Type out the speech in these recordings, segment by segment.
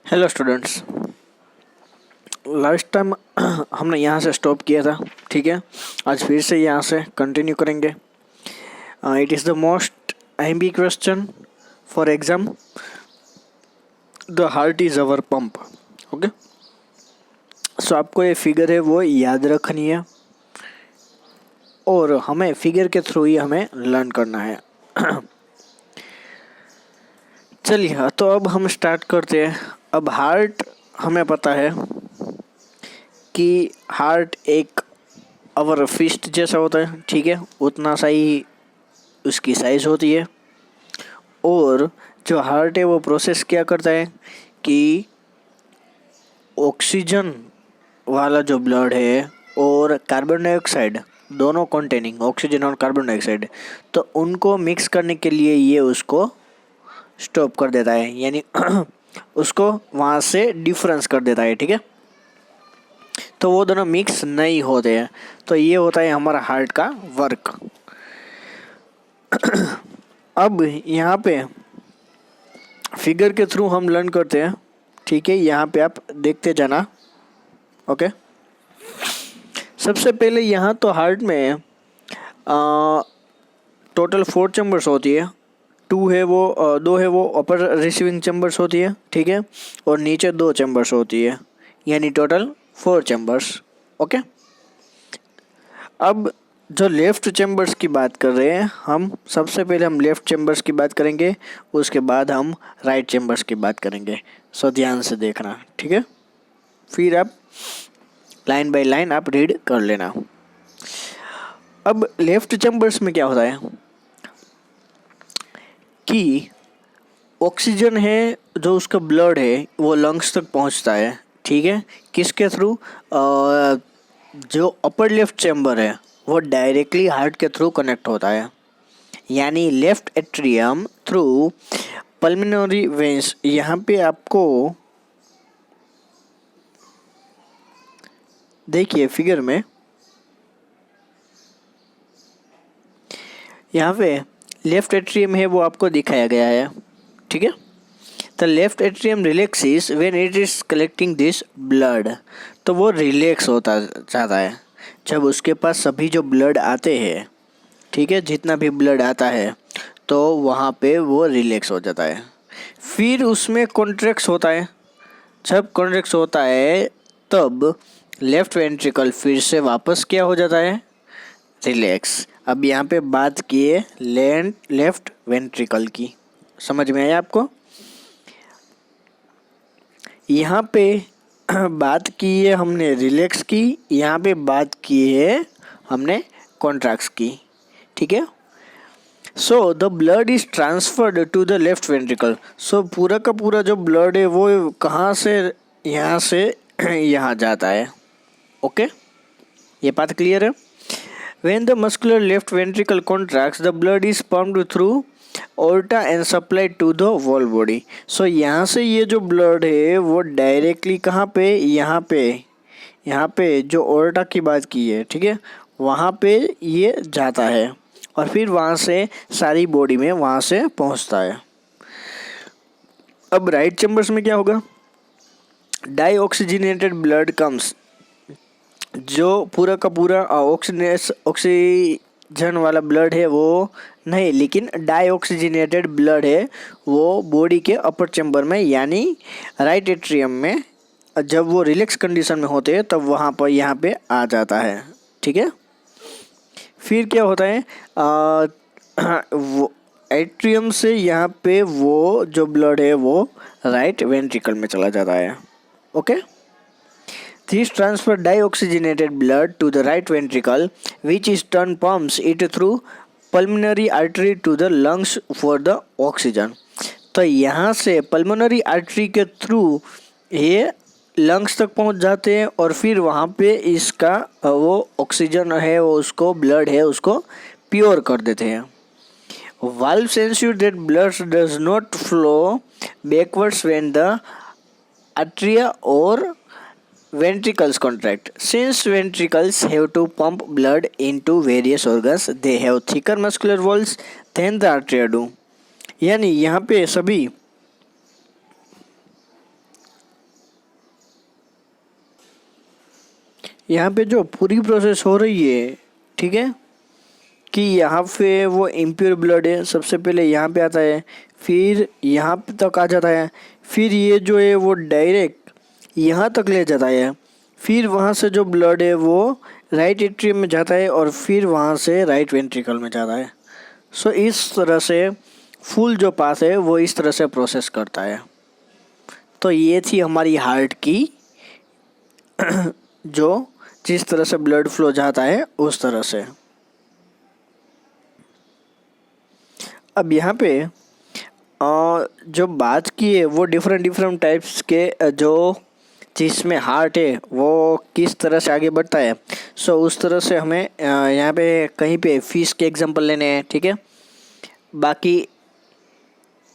Hello students. Last time हमने यहाँ से स्टॉप किया था, ठीक है। आज फिर से यहाँ से कंटिन्यू करेंगे। It is the most MB question for exam. The heart is our pump. Okay, so आपको ये फिगर है वो याद रखनी है और हमें फिगर के थ्रू ही हमें लर्न करना है। चलिए, तो अब हम स्टार्ट करते हैं। अब हार्ट हमें पता है कि हार्ट एक अवर फिस्ट जैसा होता है, ठीक है। उतना सा ही उसकी साइज़ होती है और जो हार्ट है वो प्रोसेस क्या करता है कि ऑक्सीजन वाला जो ब्लड है और कार्बन डाइऑक्साइड, दोनों कंटेनिंग ऑक्सीजन और कार्बन डाइऑक्साइड, तो उनको मिक्स करने के लिए ये उसको स्टॉप कर देता है, यानी उसको वहाँ से डिफरेंस कर देता है, ठीक है। तो वो दोनों मिक्स नहीं होते हैं। तो ये होता है हमारा हार्ट का वर्क। अब यहाँ पे फिगर के थ्रू हम लर्न करते हैं, ठीक है। यहाँ पे आप देखते जाना। ओके, सबसे पहले यहाँ तो हार्ट में टोटल 4 चैम्बर्स होती है। 2 है वो 2 है वो अपर रिसीविंग चैम्बर्स होती है, ठीक है। और नीचे 2 चैम्बर्स होती है, यानी टोटल 4 चैम्बर्स। ओके, अब जो लेफ़्ट चैम्बर्स की बात कर रहे हैं हम, सबसे पहले हम लेफ़्ट चैम्बर्स की बात करेंगे, उसके बाद हम राइट चैम्बर्स की बात करेंगे। सो ध्यान से देखना, ठीक है। फिर आप लाइन बाय लाइन आप रीड कर लेना। अब लेफ़्ट चैम्बर्स में क्या होता है कि ऑक्सीजन है जो उसका ब्लड है वो लंग्स तक पहुंचता है, ठीक है। किसके थ्रू? जो अपर लेफ्ट चैम्बर है वो डायरेक्टली हार्ट के थ्रू कनेक्ट होता है, यानी left atrium through pulmonary veins. यहाँ पे आपको देखिए फिगर में, यहाँ पे लेफ्ट एट्रियम है वो आपको दिखाया गया है, ठीक है। The left atrium relaxes when it is collecting this blood. तो वो रिलैक्स होता जाता है जब उसके पास सभी जो ब्लड आते हैं, ठीक है, जितना भी ब्लड आता है तो वहाँ पे वो रिलैक्स हो जाता है। फिर उसमें कॉन्ट्रैक्ट्स होता है। जब कॉन्ट्रैक्ट्स होता है तब लेफ्ट वेंट्रिकल फिर से वापस क्या हो जाता है? रिलैक्स। अब यहाँ पे बात की है लेफ्ट वेंट्रिकल की, समझ में आया आपको? यहाँ पे बात की है हमने रिलैक्स की, यहाँ पे बात की है हमने कॉन्ट्रैक्ट्स की, ठीक है। So the blood is transferred to the left ventricle. So पूरा का पूरा जो ब्लड है वो कहाँ से यहाँ जाता है। ओके, ये बात क्लियर है। When the muscular left ventricle contracts, the blood is pumped through aorta and supplied to the whole body. So यहाँ से ये जो blood है वो डायरेक्टली कहाँ पे? यहाँ पे जो aorta की बात की है, ठीक है, वहाँ पे ये जाता है और फिर वहाँ से सारी बॉडी में वहाँ से पहुँचता है। अब राइट चैम्बर्स में क्या होगा? डाईऑक्सीजनेटेड ब्लड कम्स। जो पूरा का पूरा ऑक्सीजन वाला ब्लड है वो नहीं, लेकिन डाईऑक्सीजनेटेड ब्लड है वो बॉडी के अपर चैम्बर में, यानी राइट एट्रियम में। जब वो रिलैक्स कंडीशन में होते हैं तब वहाँ पर यहाँ पे आ जाता है, ठीक है। फिर क्या होता है? वो एट्रियम से यहाँ पे वो जो ब्लड है वो राइट वेंट्रिकल में चला जाता है। Okay, This transfer deoxygenated blood to the right ventricle, which is turn pumps it through pulmonary artery to the lungs for the oxygen. तो यहाँ से पल्मोनरी आर्टरी के थ्रू ये लंग्स तक पहुँच जाते हैं और फिर वहाँ पे इसका वो ऑक्सीजन है वो उसको ब्लड है उसको प्योर कर देते हैं। Valves ensure that blood does not flow backwards when the atria or ventricles contract. Since ventricles have to pump blood into various organs, they have thicker muscular walls than the arteria do. यानी यहाँ पे सभी यहाँ पे जो पूरी process हो रही है, ठीक है, कि यहाँ पे वो इम्प्योर ब्लड है, सबसे पहले यहाँ पे आता है, फिर यहाँ पे तक आ जाता है, फिर ये जो है वो डायरेक्ट यहाँ तक ले जाता है, फिर वहाँ से जो ब्लड है वो राइट एट्रियम में जाता है और फिर वहाँ से राइट वेंट्रिकल में जाता है। सो इस तरह से फुल जो पाथ है वो इस तरह से प्रोसेस करता है। तो ये थी हमारी हार्ट की जो जिस तरह से ब्लड फ्लो जाता है उस तरह से। अब यहाँ पे जो बात की है वो डिफरेंट टाइप्स के जो जिसमें हार्ट है वो किस तरह से आगे बढ़ता है। सो उस तरह से हमें यहाँ पे कहीं पे फिश के एग्जांपल लेने हैं, ठीक है, बाकी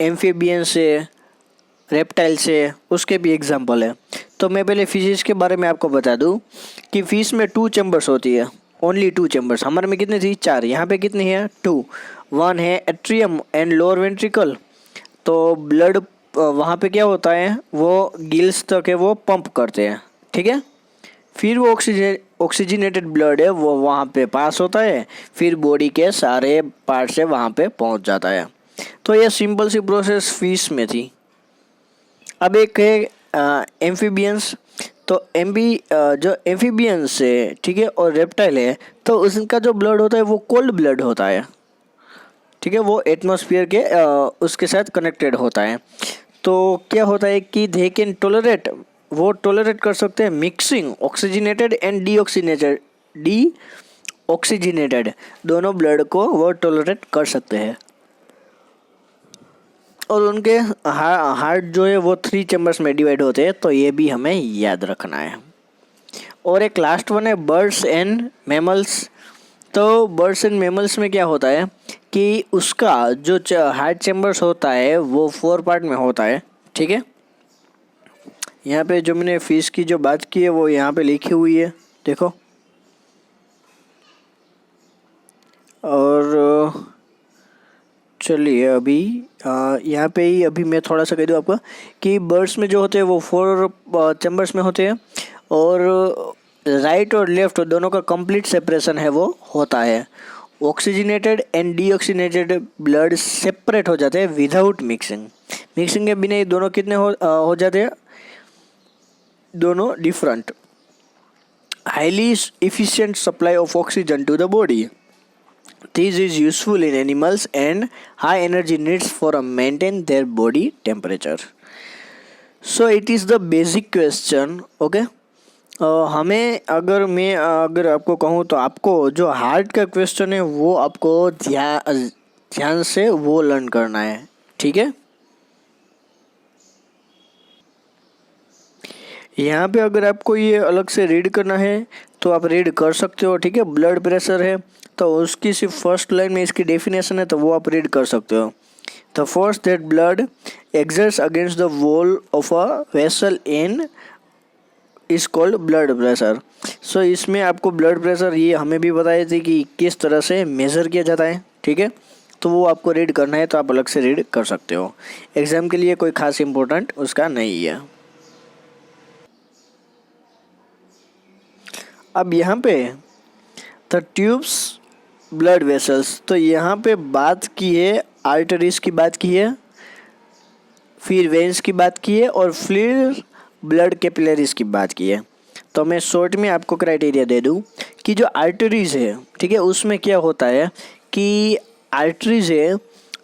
एम्फीबियन से, रेप्टाइल से, उसके भी एग्जांपल है। तो मैं पहले फिशेस के बारे में आपको बता दूं कि फिश में 2 चैम्बर्स होती है, ओनली 2 चैम्बर्स। हमारे में कितनी थी? 4। यहाँ पे कितनी है? 2। 1 है एट्रियम एंड लोअर वेंट्रिकल। तो ब्लड वहाँ पे क्या होता है, वो गिल्स तक है वो पंप करते हैं, ठीक है। फिर वो ऑक्सीजनेटेड ब्लड है वो वहाँ पे पास होता है, फिर बॉडी के सारे पार्ट से वहाँ पे पहुँच जाता है। तो ये सिंपल सी प्रोसेस फिश में थी। अब एक है एम्फीबियंस। तो जो एम्फीबियंस है, ठीक है, और रेप्टाइल है, तो उसका जो ब्लड होता है वो कोल्ड ब्लड होता है, ठीक है, वो एटमॉस्फेयर के उसके साथ कनेक्टेड होता है। तो क्या होता है कि दे कैन टोलरेट, वो टोलरेट कर सकते हैं मिक्सिंग ऑक्सीजनेटेड एंड डीऑक्सीजनेटेड दोनों ब्लड को वो टोलरेट कर सकते हैं। और उनके हार्ट जो है वो 3 चैम्बर्स में डिवाइड होते हैं, तो ये भी हमें याद रखना है। और एक लास्ट वन है बर्ड्स एंड मैमल्स। तो बर्ड्स एंड मैमल्स में क्या होता है कि उसका जो हार्ट चैम्बर्स होता है वो 4 पार्ट में होता है, ठीक है। यहाँ पे जो मैंने फिश की जो बात की है वो यहाँ पे लिखी हुई है, देखो। और चलिए अभी यहाँ पे ही अभी मैं थोड़ा सा कह दूँ आपको कि बर्ड्स में जो होते हैं वो 4 चैम्बर्स में होते हैं, और राइट और लेफ्ट दोनों का कंप्लीट सेपरेशन है वो होता है। Oxygenated and deoxygenated blood separate हो जाते हैं विदाउट मिक्सिंग। मिक्सिंग के बिना ये दोनों कितने हो जाते हैं? दोनों different. Highly efficient supply of oxygen to the body. This is useful in animals and high energy needs for a maintain their body temperature. So it is the basic question, okay? हमें अगर आपको कहूँ तो आपको जो heart का question है वो आपको ध्यान से वो लर्न करना है, ठीक है। यहाँ पे अगर आपको ये अलग से रीड करना है तो आप रीड कर सकते हो, ठीक है। ब्लड प्रेशर है तो उसकी सिर्फ फर्स्ट लाइन में इसकी डेफिनेशन है तो वो आप रीड कर सकते हो। The force that blood exerts against the wall of a vessel in is called blood pressure. So इसमें आपको ब्लड प्रेशर ये हमें भी बताई थी कि किस तरह से मेज़र किया जाता है, ठीक है। तो वो आपको रीड करना है तो आप अलग से रीड कर सकते हो। एग्ज़ाम के लिए कोई खास इम्पोर्टेंट उसका नहीं है। अब यहाँ पे द ट्यूब्स ब्लड वेसल्स, तो यहाँ पे बात की है आर्टरीज की बात की है, फिर वेन्स की बात की है, और फिर ब्लड कैपिलरीज की बात की है। तो मैं शॉर्ट में आपको क्राइटेरिया दे दूँ कि जो आर्टरीज है, ठीक है, उसमें क्या होता है कि आर्टरीज है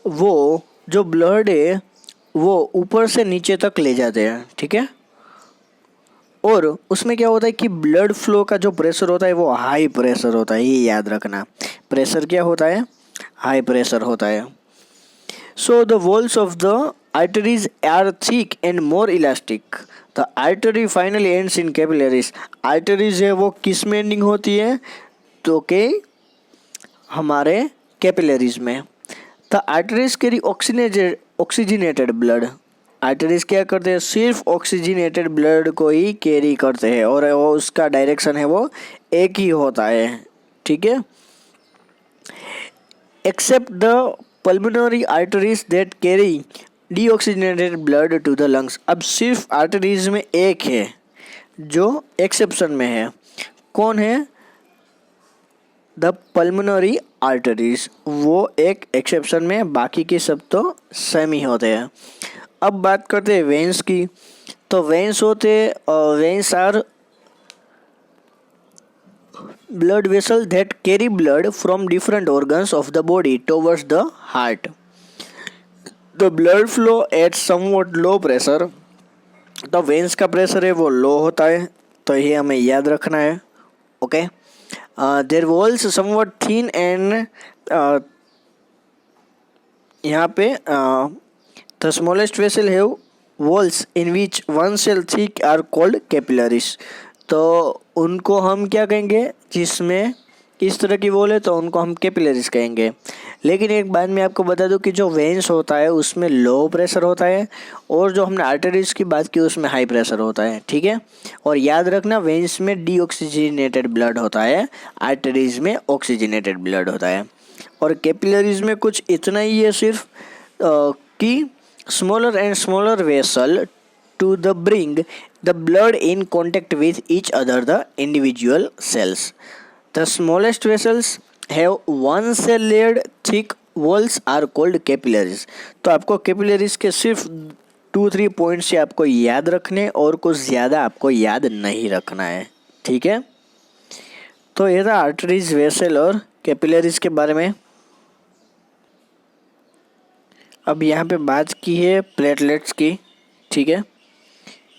वो जो ब्लड है वो ऊपर से नीचे तक ले जाते हैं, ठीक है। और उसमें क्या होता है कि ब्लड फ्लो का जो प्रेशर होता है वो हाई प्रेशर होता है, ये याद रखना। प्रेशर क्या होता है? हाई प्रेशर होता है। So the walls of the arteries are thick and more elastic. The artery finally ends in capillaries. Arteries है वो किस में एंडिंग होती है? तो के हमारे कैपिलरीज में। The arteries carry oxygenated blood. Arteries क्या करते हैं? सिर्फ ऑक्सीजनेटेड ब्लड को ही कैरी करते हैं और वो उसका डायरेक्शन है वो एक ही होता है, ठीक है। Except the pulmonary arteries that carry deoxygenated blood to the lungs. अब सिर्फ आर्टरीज में एक है जो एक्सेप्शन में है, कौन है? द पल्मोनरी आर्टरीज, वो एक एक्सेप्शन में, बाकी के सब तो सेम ही होते हैं। अब बात करते हैं वेन्स की। तो वेन्स होते, veins are blood vessels that carry blood from different organs of the body towards the heart. The blood flow at somewhat low pressure. तो वेन्स का प्रेशर है वो लो होता है, तो ये हमें याद रखना है। Okay, their walls somewhat thin and, यहाँ पे the smallest vessel have walls in which one cell thick are called capillaries. तो उनको हम क्या कहेंगे? जिसमें इस तरह की वॉल है तो उनको हम कैपिलरीज कहेंगे। लेकिन एक बात मैं आपको बता दूं कि जो वेन्स होता है उसमें लो प्रेशर होता है, और जो हमने आर्टरीज की बात की उसमें हाई प्रेशर होता है। ठीक है, और याद रखना वेन्स में डीऑक्सीजनेटेड ब्लड होता है, आर्टरीज में ऑक्सीजनेटेड ब्लड होता है। और कैपिलरीज में कुछ इतना ही है सिर्फ कि smaller and smaller vessel to the bring the blood in contact with each other, the individual cells. The smallest vessels have one cell layered thick walls are called capillaries. तो आपको कैपिलरीज के सिर्फ 2-3 पॉइंट्स से आपको याद रखने, और कुछ ज़्यादा आपको याद नहीं रखना है। ठीक है, तो ये था आर्टरीज, वेसल और कैपिलरीज के बारे में। अब यहाँ पे बात की है प्लेटलेट्स की। ठीक है,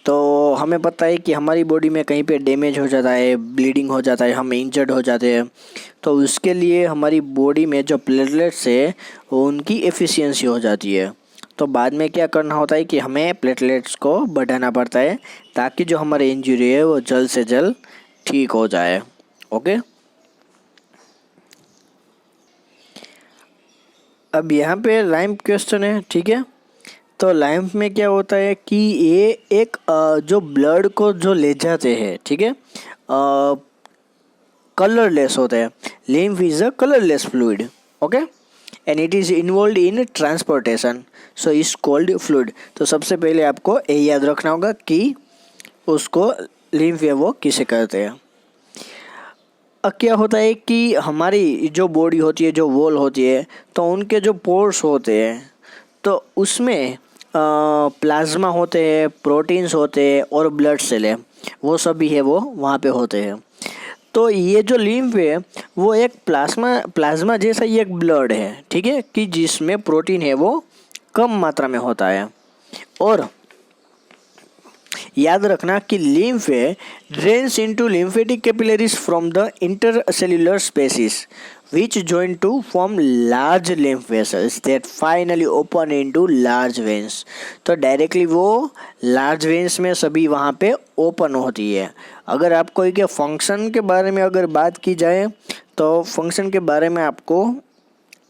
तो हमें पता है कि हमारी बॉडी में कहीं पे डैमेज हो जाता है, ब्लीडिंग हो जाता है, हम इंजर्ड हो जाते हैं, तो उसके लिए हमारी बॉडी में जो प्लेटलेट्स है उनकी एफिशिएंसी हो जाती है। तो बाद में क्या करना होता है कि हमें प्लेटलेट्स को बढ़ाना पड़ता है ताकि जो हमारी इंजरी है वो जल्द से जल्द ठीक हो जाए। ओके, अब यहाँ पे लाइम क्वेश्चन है। ठीक है, तो लाइम्फ में क्या होता है कि ये एक जो ब्लड को जो ले जाते हैं, ठीक है, कलरलेस होता है। Lymph is a colourless fluid. Okay, and it is involve in transportation, so is called fluid. तो सबसे पहले आपको ये याद रखना होगा कि उसको लिम्फ है वो किसे कहते हैं। अब क्या होता है कि हमारी जो बॉडी होती है, जो वॉल होती है, तो उनके जो पोर्स होते हैं तो उसमें प्लाज्मा होते हैं, प्रोटीन्स होते हैं और ब्लड सेल है, वो सभी है वो वहाँ पे होते हैं। तो ये जो लिम्फ है वो एक प्लाज्मा जैसा ही एक ब्लड है। ठीक है, कि जिसमें प्रोटीन है वो कम मात्रा में होता है। और याद रखना कि lymph drains into lymphatic capillaries from the intercellular spaces which join to form large lymph vessels that finally open into large veins। तो डायरेक्टली वो लार्ज वेन्स में सभी वहाँ पे ओपन होती है। अगर आपको एक फंक्शन के बारे में अगर बात की जाए तो फंक्शन के बारे में आपको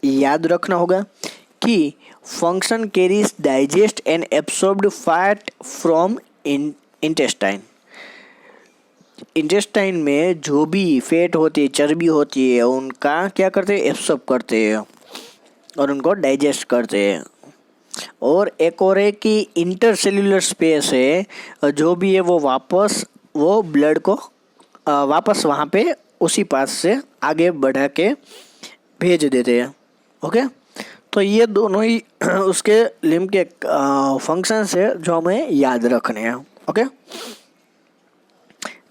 याद रखना होगा कि function carries digest and absorbed fat from intestine. Intestine में जो भी फैट होती है, चर्बी होती है, उनका क्या करते हैं? एब्सॉर्ब करते हैं और उनको डाइजेस्ट करते हैं। और एक और है कि इंटरसेल्युलर स्पेस है, जो भी है वो वापस वो ब्लड को वापस वहाँ पे उसी पास से आगे बढ़ा के भेज देते हैं। ओके, तो ये दोनों ही उसके लिम्फ के फंक्शंस है जो हमें याद रखने हैं। ओके,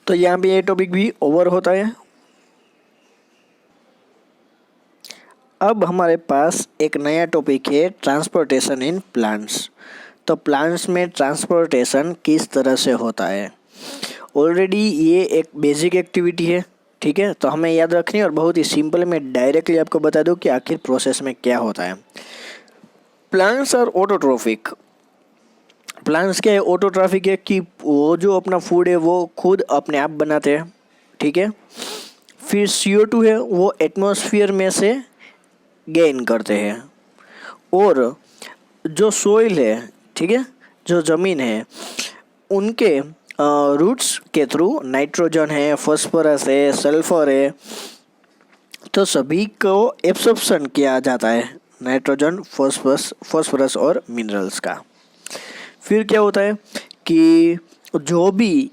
तो यहाँ पे ये टॉपिक भी ओवर होता है। अब हमारे पास एक नया टॉपिक है ट्रांसपोर्टेशन इन प्लांट्स। तो प्लांट्स में ट्रांसपोर्टेशन किस तरह से होता है? ऑलरेडी ये एक बेसिक एक्टिविटी है। ठीक है, तो हमें याद रखनी है और बहुत ही सिंपल मैं डायरेक्टली आपको बता दूं कि आखिर प्रोसेस में क्या होता है। Plants are autotrophic. प्लांट्स क्या है? ऑटोट्रॉफिक है कि वो जो अपना फूड है वो खुद अपने आप बनाते हैं। ठीक है, फिर CO2 है वो एटमॉस्फेयर में से गेन करते हैं। और जो सोइल है, ठीक है, जो ज़मीन है, उनके रूट्स के थ्रू नाइट्रोजन है, फॉस्फोरस है, सल्फर है, तो सभी को एब्सॉर्प्शन किया जाता है, नाइट्रोजन, फॉस्फोरस और मिनरल्स का। फिर क्या होता है कि जो भी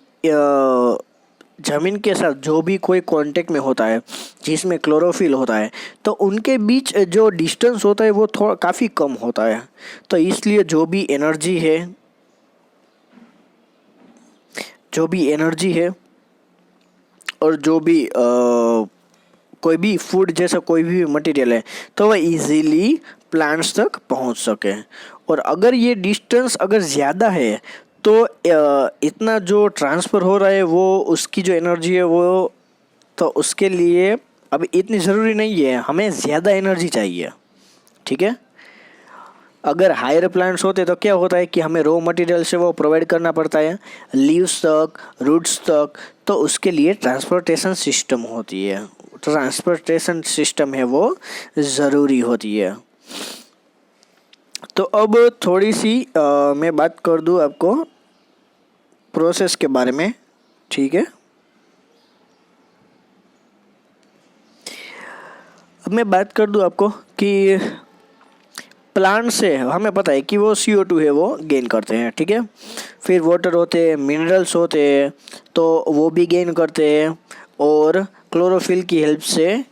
ज़मीन के साथ जो भी कोई कांटेक्ट में होता है जिसमें क्लोरोफिल होता है, तो उनके बीच जो डिस्टेंस होता है वो थोड़ा काफ़ी कम होता है। तो इसलिए जो भी एनर्जी है और जो भी कोई भी फूड जैसा कोई भी मटेरियल है तो वह इजीली प्लांट्स तक पहुंच सके। और अगर ये डिस्टेंस अगर ज़्यादा है तो इतना जो ट्रांसफ़र हो रहा है वो उसकी जो एनर्जी है वो, तो उसके लिए अब इतनी ज़रूरी नहीं है, हमें ज़्यादा एनर्जी चाहिए। ठीक है, अगर हायर प्लांट्स होते तो क्या होता है कि हमें रॉ मटेरियल से वो प्रोवाइड करना पड़ता है लीव्स तक, रूट्स तक, तो उसके लिए ट्रांसपोर्टेशन सिस्टम होती है, ट्रांसपोर्टेशन सिस्टम है वो ज़रूरी होती है। तो अब थोड़ी सी मैं बात कर दूँ आपको प्रोसेस के बारे में। ठीक है, अब मैं बात कर दूँ आपको कि प्लांट से हमें पता है कि वो CO2 है वो गेन करते हैं। ठीक है, फिर वाटर होते हैं, मिनरल्स होते हैं, तो वो भी गेन करते हैं, और क्लोरोफिल की हेल्प से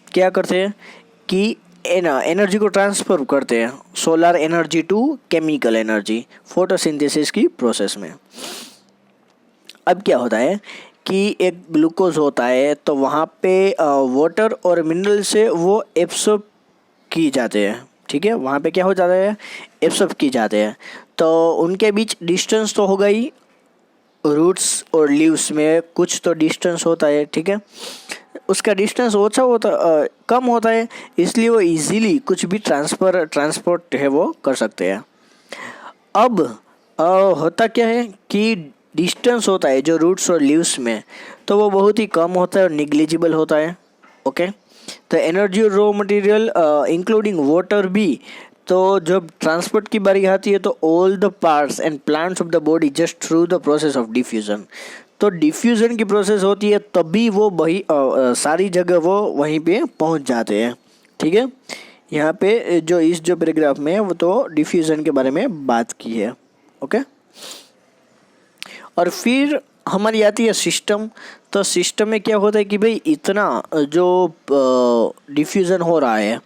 क्या करते हैं कि एनर्जी को ट्रांसफ़र करते हैं, solar energy to chemical energy, photosynthesis की प्रोसेस में। अब क्या होता है कि एक ग्लूकोज होता है, तो वहाँ पे वाटर और मिनरल से वो एब्सॉर्ब की जाते हैं। ठीक है, वहाँ पे क्या हो जाता है, एब्सॉर्ब की जाते हैं। तो उनके बीच डिस्टेंस तो होगा ही, रूट्स और लीव्स में कुछ तो डिस्टेंस होता है। ठीक है, उसका डिस्टेंस कम होता है, इसलिए वो इजीली कुछ भी ट्रांसपोर्ट है वो कर सकते हैं। अब होता क्या है कि डिस्टेंस होता है जो रूट्स और लीव्स में, तो वो बहुत ही कम होता है और निग्लिजिबल होता है। ओके, तो एनर्जी और रॉ मटेरियल इंक्लूडिंग वाटर भी, तो जब ट्रांसपोर्ट की बारी आती है तो all the parts and plants of the body just through the process of diffusion, तो डिफ्यूज़न की प्रोसेस होती है तभी वो वही सारी जगह वो वहीं पे पहुंच जाते हैं। ठीक है, यहाँ पे जो पैराग्राफ में है वो तो डिफ्यूज़न के बारे में बात की है। ओके, और फिर हमारी आती है सिस्टम। तो सिस्टम में क्या होता है कि भाई इतना जो डिफ्यूज़न हो रहा है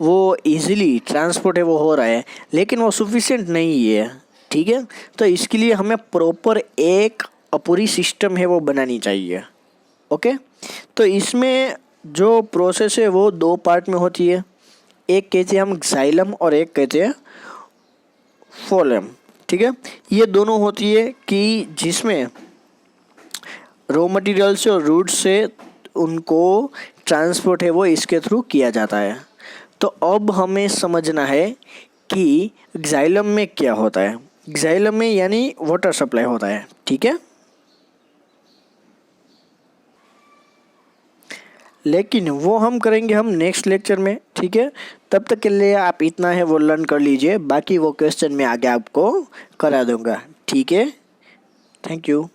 वो इजीली ट्रांसपोर्ट है वो हो रहा है, लेकिन वो सफिशिएंट नहीं है। ठीक है, तो इसके लिए हमें प्रॉपर एक पूरी सिस्टम है वो बनानी चाहिए। ओके, तो इसमें जो प्रोसेस है वो दो पार्ट में होती है, एक कहते हैं हम जाइलम और एक कहते हैं फोलम। ठीक है, ये दोनों होती है कि जिसमें रॉ मटेरियल से और रूट से उनको ट्रांसपोर्ट है वो इसके थ्रू किया जाता है। तो अब हमें समझना है कि जाइलम में क्या होता है। जाइलम में यानी वाटर सप्लाई होता है। ठीक है, लेकिन वो हम करेंगे हम नेक्स्ट लेक्चर में। ठीक है, तब तक के लिए आप इतना है वो लर्न कर लीजिए, बाकी वो क्वेश्चन मैं आगे आपको करा दूंगा। ठीक है, थैंक यू।